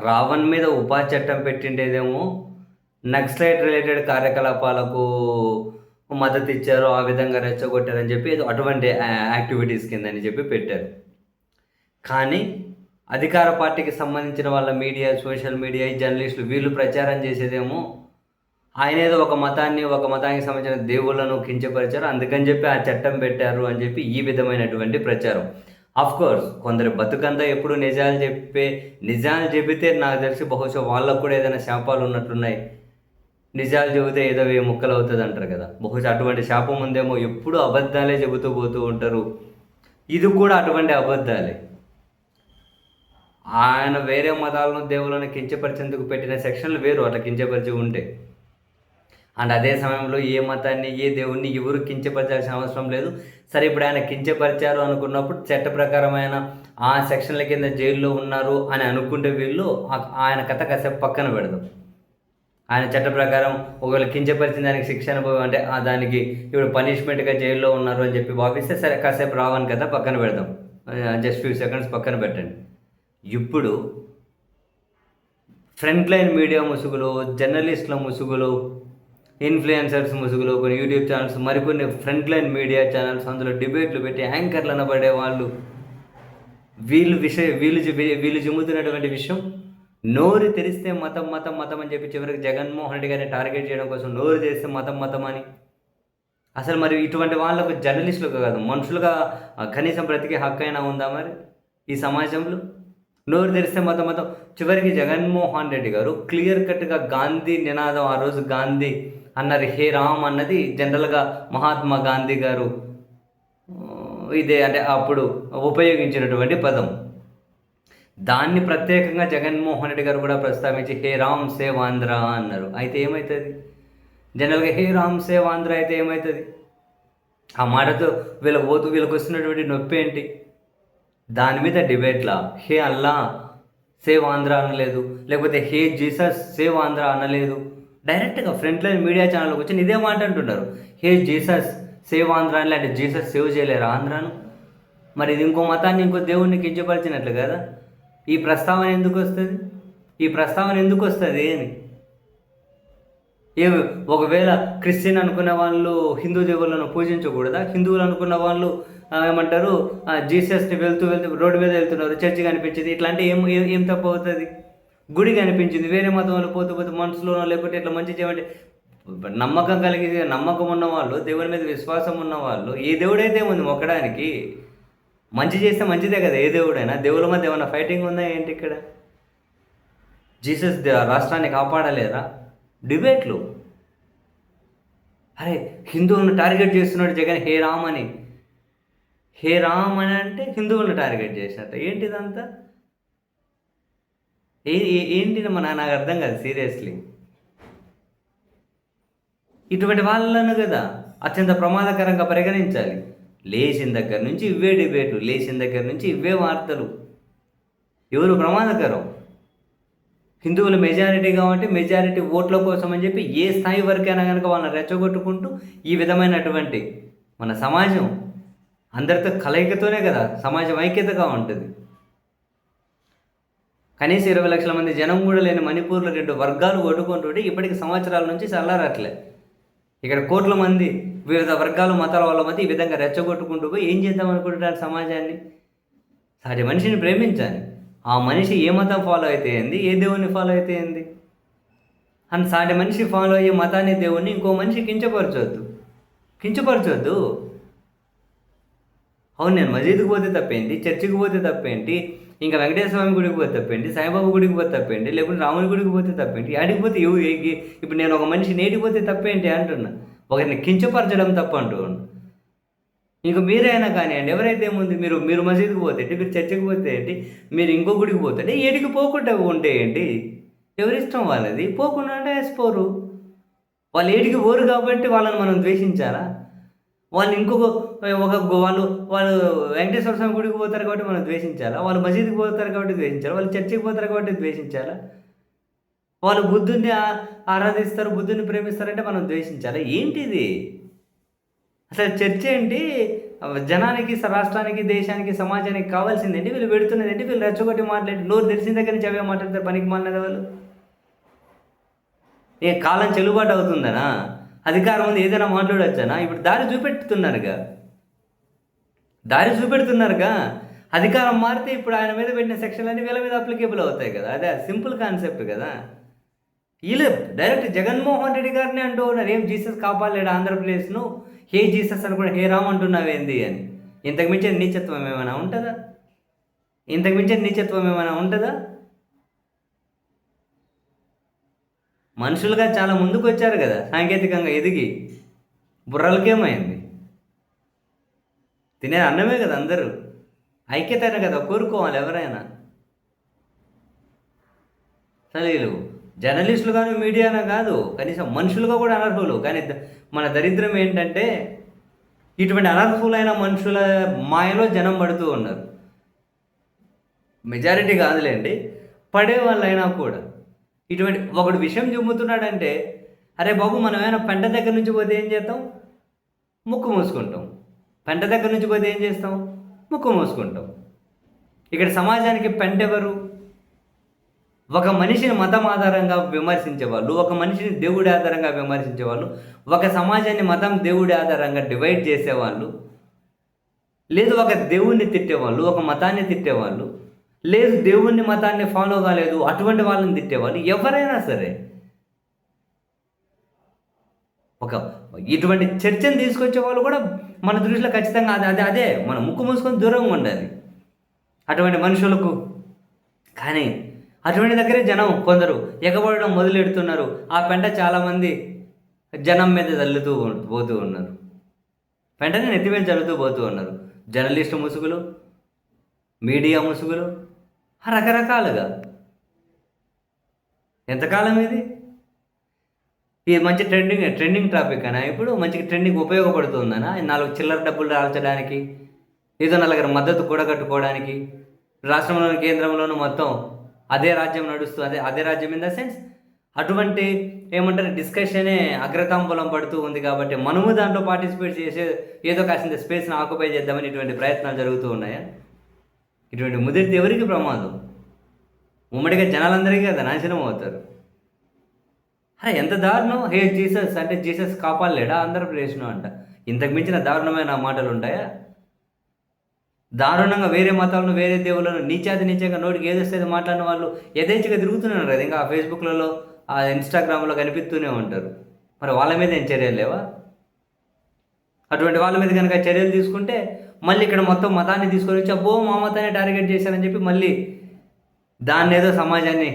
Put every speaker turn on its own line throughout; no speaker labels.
రావణ్ మీద ఉపా చట్టం పెట్టిండేదేమో నక్సలైట్ రిలేటెడ్ కార్యకలాపాలకు మద్దతిచ్చారు. ఆ విధంగా రెచ్చగొట్టారని చెప్పి ఏదో అటువంటి యాక్టివిటీస్ కిందని చెప్పి పెట్టారు. కానీ అధికార పార్టీకి సంబంధించిన వాళ్ళ మీడియా, సోషల్ మీడియా, ఈ జర్నలిస్టులు వీళ్ళు ప్రచారం చేసేదేమో ఆయనేదో ఒక మతానికి సంబంధించిన దేవుళ్ళను కించపరిచారు. అందుకని చెప్పి ఆ చట్టం పెట్టారు అని చెప్పి ఈ విధమైనటువంటి ప్రచారం. ఆఫ్‌కోర్స్ కొందరి బతుకంతా ఎప్పుడు నిజాలు చెబితే నాకు తెలిసి బహుశా వాళ్ళకు కూడా ఏదైనా శాపాలు ఉన్నట్లున్నాయి. నిజాలు చెబితే ఏదో వెయ్యి ముక్కలవుతదంటారు కదా! బహుశా అటువంటి శాపం ఉందేమో. ఎప్పుడూ అబద్ధాలే చెబుతూ పోతూ ఉంటారు. ఇది కూడా అటువంటి అబద్ధాలే. ఆయన వేరే మతాలను, దేవుళ్ళను కించపరిచేందుకు పెట్టిన సెక్షన్‌లు వేరు అట్లా కించపరిచి ఉంటే. అండ్ అదే సమయంలో ఏ మతాన్ని, ఏ దేవుడిని ఎవరు కించపరచాల్సిన అవసరం లేదు. సరే ఇప్పుడు ఆయన కించపరిచారు అనుకున్నప్పుడు చట్ట ప్రకారమైన ఆ సెక్షన్ల కింద జైల్లో ఉన్నారు అని అనుకుంటే వీళ్ళు ఆయన కథ కాసేపు పక్కన పెడదాం. ఆయన చట్ట ప్రకారం ఒకవేళ కించపరిచిన దానికి శిక్ష అనుభవం అంటే దానికి ఇప్పుడు పనిష్మెంట్గా జైల్లో ఉన్నారు అని చెప్పి భావిస్తే సరే కాసేపు రావని కథ పక్కన పెడదాం. జస్ట్ ఫ్యూ సెకండ్స్ పక్కన పెట్టండి. ఇప్పుడు ఫ్రంట్ లైన్ మీడియా ముసుగులో, జర్నలిస్టుల ముసుగులో, ఇన్ఫ్లుయెన్సర్స్ ముసుగులో కొన్ని యూట్యూబ్ ఛానల్స్, మరికొన్ని ఫ్రంట్ లైన్ మీడియా ఛానల్స్, అందులో డిబేట్లు పెట్టి యాంకర్లు అనబడే వాళ్ళు వీళ్ళు చెబుతున్నటువంటి విషయం నోరు తెరిస్తే మతం మతం మతం అని చెప్పి చివరికి జగన్మోహన్ రెడ్డి గారిని టార్గెట్ చేయడం కోసం నోరు తెరిస్తే మతం మతం అని. అసలు మరి ఇటువంటి వాళ్ళకు జర్నలిస్టులుగా కాదు మనుషులుగా కనీసం బ్రతికే హక్కు అయినా ఉందా మరి ఈ సమాజంలో? నోరు తెరిస్తే మతం మతం. చివరికి జగన్మోహన్ రెడ్డి గారు క్లియర్ కట్గా గాంధీ నినాదం ఆ రోజు గాంధీ అన్నారు. హే రామ్ అన్నది జనరల్గా మహాత్మా గాంధీ గారు ఇదే అంటే అప్పుడు ఉపయోగించినటువంటి పదం. దాన్ని ప్రత్యేకంగా జగన్మోహన్ రెడ్డి గారు కూడా ప్రస్తావించి హే రామ్ సేవ్ ఆంధ్ర అన్నారు. అయితే ఏమవుతుంది? జనరల్గా హే రామ్ సేవ్ ఆంధ్ర అయితే ఏమవుతుంది? ఆ మాటతో వీళ్ళకి వస్తున్నటువంటి నొప్పి ఏంటి? దాని మీద డిబేట్లా హే అల్లా సేవ్ ఆంధ్ర అనలేదు, లేకపోతే హే జీసస్ సేవ్ ఆంధ్ర అనలేదు. డైరెక్ట్గా ఫ్రంట్ లైన్ మీడియా ఛానల్కి వచ్చి ఇదే మాట అంటున్నారు, హే జీసస్ సేవ్ ఆంధ్ర అని. అంటే జీసస్ సేవ్ చేయలేరు ఆంధ్రాను? మరి ఇది ఇంకో మతాన్ని, ఇంకో దేవుడిని కించపరిచినట్లు కదా. ఈ ప్రస్తావన ఎందుకు వస్తుంది అని ఒకవేళ క్రిస్టియన్ అనుకున్న వాళ్ళు హిందూ దేవుళ్ళను పూజించకూడదా? హిందువులు అనుకున్న వాళ్ళు ఏమంటారు జీసస్ని వెళ్తూ రోడ్డు మీద వెళ్తున్నారు, చర్చి కనిపించింది, ఇట్లాంటి ఏం తప్పు అవుతుంది? గుడి కనిపించింది, వేరే మతం వాళ్ళు పోతూ మనసులోనో లేకపోతే ఇట్లా మంచి చేయమంటే నమ్మకం ఉన్నవాళ్ళు, దేవుని మీద విశ్వాసం ఉన్నవాళ్ళు ఏ దేవుడైతే ఉంది మొక్కడానికి, మంచి చేస్తే మంచిదే కదా ఏ దేవుడైనా. దేవుల మధ్య ఏమైనా ఫైటింగ్ ఉందా ఏంటి ఇక్కడ? జీసస్ రాష్ట్రాన్ని కాపాడలేరా? డిబేట్లు. అరే హిందువులను టార్గెట్ చేస్తున్నాడు జగన్ హే రామ్ అని. హే రామ్ అని అంటే హిందువులను టార్గెట్ చేసినట్ట ఏంటిదంతా? ఏంటి నాకు అర్థం కాదు సీరియస్లీ. ఇటువంటి వాళ్ళను కదా అత్యంత ప్రమాదకరంగా పరిగణించాలి. లేచిన దగ్గర నుంచి ఇవే డిబేట్లు, లేచిన దగ్గర నుంచి ఇవే వార్తలు. ఎవరు ప్రమాదకరం? హిందువులు మెజారిటీ కాబట్టి మెజారిటీ ఓట్ల కోసం అని చెప్పి ఏ స్థాయి వరకైనా కనుక వాళ్ళని రెచ్చగొట్టుకుంటూ ఈ విధమైనటువంటి మన సమాజం అందరితో కలయికతోనే కదా సమాజం ఐక్యతగా ఉంటుంది. కనీసం 20 లక్షల మంది జనం కూడా లేని మణిపూర్లో 2 వర్గాలు కొట్టుకుంటుంటే ఇప్పటికి సంవత్సరాల నుంచి చల్లారట్లే. ఇక్కడ కోట్ల మంది వివిధ వర్గాలు మతాల వాళ్ళ మధ్య ఈ విధంగా రెచ్చగొట్టుకుంటూ పోయి ఏం చేద్దాం అనుకుంటున్నారు సమాజాన్ని? సాటి మనిషిని ప్రేమించాలి. ఆ మనిషి ఏ మతం ఫాలో అయితే ఏంది, ఏ దేవుణ్ణి ఫాలో అయితే ఏంది అని సాటి మనిషి ఫాలో అయ్యే మతాన్ని, దేవుణ్ణి ఇంకో మనిషి కించపరచొద్దు. అవును, నేను మసీదుకి పోతే తప్పేంటి, చర్చికి పోతే తప్పేంటి, ఇంకా వెంకటేశ్వర స్వామి గుడికి పోతే తప్పేంటి, సాయిబాబా గుడికి పోతే తప్పేంటి, లేకుంటే రాముని గుడికి పోతే తప్పేంటి, ఆడికి పోతే ఇప్పుడు నేను ఒక మనిషి నేటికి పోతే తప్పేంటి అంటున్నా. ఒకరిని కించపరచడం తప్పు అంటున్నాను. ఇంక మీరైనా కానివ్వండి, ఎవరైతే ఏముంది, మీరు మసీదుకి పోతే ఏంటి, మీరు చర్చికి పోతే ఏంటి, మీరు ఇంకో గుడికి పోతే ఏడికి పోకుండా ఉంటే ఏంటి? ఎవరిష్టం వాళ్ళది. పోకుండా అంటే వేసిపోరు. వాళ్ళు ఏడికి పోరు కాబట్టి వాళ్ళని మనం ద్వేషించాలా? వాళ్ళు వాళ్ళు వెంకటేశ్వర స్వామి గుడికి పోతారు కాబట్టి మనం ద్వేషించాలా? వాళ్ళు మసీదుకి పోతారు కాబట్టి ద్వేషించాలా? వాళ్ళు చర్చికి పోతారు కాబట్టి ద్వేషించాలా? వాళ్ళు బుద్ధుడిని ఆరాధిస్తారు, బుద్ధుడిని ప్రేమిస్తారంటే మనం ద్వేషించాలా? ఏంటిది అసలు? చర్చ ఏంటి, జనానికి, రాష్ట్రానికి, దేశానికి, సమాజానికి కావాల్సింది ఏంటి? వీళ్ళు పెడుతున్నది ఏంటి? వీళ్ళు రెచ్చగొట్టి మాట్లాడి నోరు తెరిసిన దగ్గర నుంచి అవే మాట్లాడతారు పనికి మాలిన వాళ్ళు. ఏ కాలం చెల్లుబాటు అవుతుందనా? అధికారం ఉంది ఏదైనా మాట్లాడొచ్చనా? ఇప్పుడు దారి చూపెడుతున్నారుగా. అధికారం మారితే ఇప్పుడు ఆయన మీద పెట్టిన సెక్షన్లన్నీ వీళ్ళ మీద అప్లికేబుల్ అవుతాయి కదా. అదే సింపుల్ కాన్సెప్ట్ కదా. వీళ్ళు డైరెక్ట్ జగన్మోహన్ రెడ్డి గారిని అంటూ ఉన్నారు, ఏం జీసస్ కాపాడలేడు ఆంధ్రప్రదేశ్ను, హే జీసస్ అని కూడా హే రామ్ అంటున్నావేంది అని. ఇంతకు మించిన నీచత్వం ఏమైనా ఉంటుందా? మనుషులుగా చాలా ముందుకు వచ్చారు కదా సాంకేతికంగా ఎదిగి. బుర్రలకేమైంది? తినే అన్నమే కదా అందరూ. ఐక్యతనే కదా కోరుకోవాలి ఎవరైనా. అసలు వీళ్ళు జర్నలిస్టులు కానీ మీడియానే కాదు, కనీసం మనుషులుగా కూడా అనర్హులు. కానీ మన దరిద్రం ఏంటంటే ఇటువంటి అనర్హులైన మనుషుల మాయలో జనం పడుతూ ఉన్నారు. మెజారిటీ కాదులేండి, పడే వాళ్ళైనా కూడా. ఇటువంటి ఒకడు విషయం చెబుతున్నాడంటే, అరే బాబు మనం ఏమైనా పెంట దగ్గర నుంచి పోతే ఏం చేస్తాం? ముక్కు మూసుకుంటాం. పెంట దగ్గర నుంచి పోతే ఏం చేస్తాం? ముక్కు మూసుకుంటాం. ఇక్కడ సమాజానికి పెంట ఎవరు? ఒక మనిషిని మతం ఆధారంగా విమర్శించేవాళ్ళు, ఒక మనిషిని దేవుడి ఆధారంగా విమర్శించేవాళ్ళు, ఒక సమాజాన్ని మతం దేవుడి ఆధారంగా డివైడ్ చేసేవాళ్ళు, లేదు ఒక దేవుణ్ణి తిట్టేవాళ్ళు, ఒక మతాన్ని తిట్టేవాళ్ళు, లేదు దేవుణ్ణి మతాన్ని ఫాలో కాలేదు అటువంటి వాళ్ళని తిట్టేవాళ్ళు. ఎవరైనా సరే ఒక ఇటువంటి చర్చను తీసుకొచ్చే వాళ్ళు కూడా మన దృష్టిలో ఖచ్చితంగా అదే మన ముక్కు మూసుకొని దూరంగా ఉండాలి అటువంటి మనుషులకు. కానీ అటువంటి దగ్గరే జనం కొందరు ఎగబడడం మొదలెడుతున్నారు. ఆ పెంట చాలామంది జనం మీద చల్లుతూ పోతూ ఉన్నారు. వెంటనే నెత్తి మీద చల్లుతూ పోతూ ఉన్నారు. జర్నలిస్టు ముసుగులు, మీడియా ముసుగులు, రకరకాలుగా. ఎంతకాలం ఇది మంచి ట్రెండింగ్ టాపిక్ అనా? ఇప్పుడు మంచిగా ట్రెండింగ్ ఉపయోగపడుతుందనా? 4 చిల్లర డబ్బులు రాల్చడానికి, ఏదో 4 మద్దతు కూడగట్టుకోవడానికి, రాష్ట్రంలోని కేంద్రంలోనూ మొత్తం అదే రాజ్యం నడుస్తూ అదే రాజ్యం ఇన్ ద సెన్స్ అటువంటి ఏమంటారు డిస్కషనే అగ్రతాంబూలం పడుతూ ఉంది. కాబట్టి మనము దాంట్లో పార్టిసిపేట్ చేసే ఏదో కాసింత స్పేస్ని ఆక్యుపై చేద్దామని ఇటువంటి ప్రయత్నాలు జరుగుతూ ఉన్నాయా? ఇటువంటి ముదిరితే ఎవరికి ప్రమాదం? ఉమ్మడిగా జనాలందరికీ కదా నాశనం అవుతారు. అరే ఎంత దారుణం! హే జీసస్ అంటే జీసస్ కాపాడలేడా ఆంధ్రప్రదేశ్ను అంట. ఇంతకు మించిన దారుణమైన మాటలు ఉంటాయా? దారుణంగా వేరే మతాలను, వేరే దేవులను నీచంగా నోటికి ఏదొస్తే మాట్లాడిన వాళ్ళు యథేచ్ఛగా తిరుగుతున్నారు కదా. ఇంకా ఫేస్బుక్లలో, ఆ ఇన్స్టాగ్రామ్లో కనిపిస్తూనే ఉంటారు. మరి వాళ్ళ మీద ఏం చర్యలు లేవా? అటువంటి వాళ్ళ మీద కనుక చర్యలు తీసుకుంటే మళ్ళీ ఇక్కడ మొత్తం మతాన్ని తీసుకొని వచ్చి అబ్బో మా మతాన్ని టార్గెట్ చేశారని చెప్పి మళ్ళీ దాన్ని ఏదో సమాజాన్ని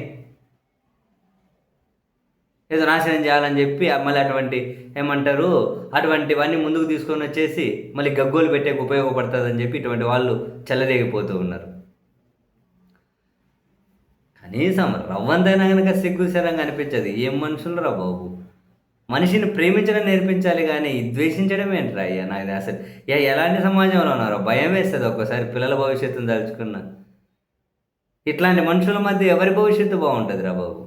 ఏదో నాశనం చేయాలని చెప్పి మళ్ళీ అటువంటి ఏమంటారు అటువంటివన్నీ ముందుకు తీసుకొని వచ్చేసి మళ్ళీ గగ్గోలు పెట్టేకి ఉపయోగపడుతుందని చెప్పి ఇటువంటి వాళ్ళు చెల్లరేగిపోతూ ఉన్నారు. కనీసం రవ్వంతైనా కనుక సిగ్గుశరంగా అనిపించదు. ఏం మనుషులు రా బాబు! మనిషిని ప్రేమించడం నేర్పించాలి కానీ ద్వేషించడం ఏంట్రా అయ్యా? నాకు అసలు ఎలాంటి సమాజంలో ఉన్నారో భయం వేస్తుంది ఒక్కోసారి. పిల్లల భవిష్యత్తును తలుచుకున్నా ఇట్లాంటి మనుషుల మధ్య ఎవరి భవిష్యత్తు బాగుంటుంది రా బాబు?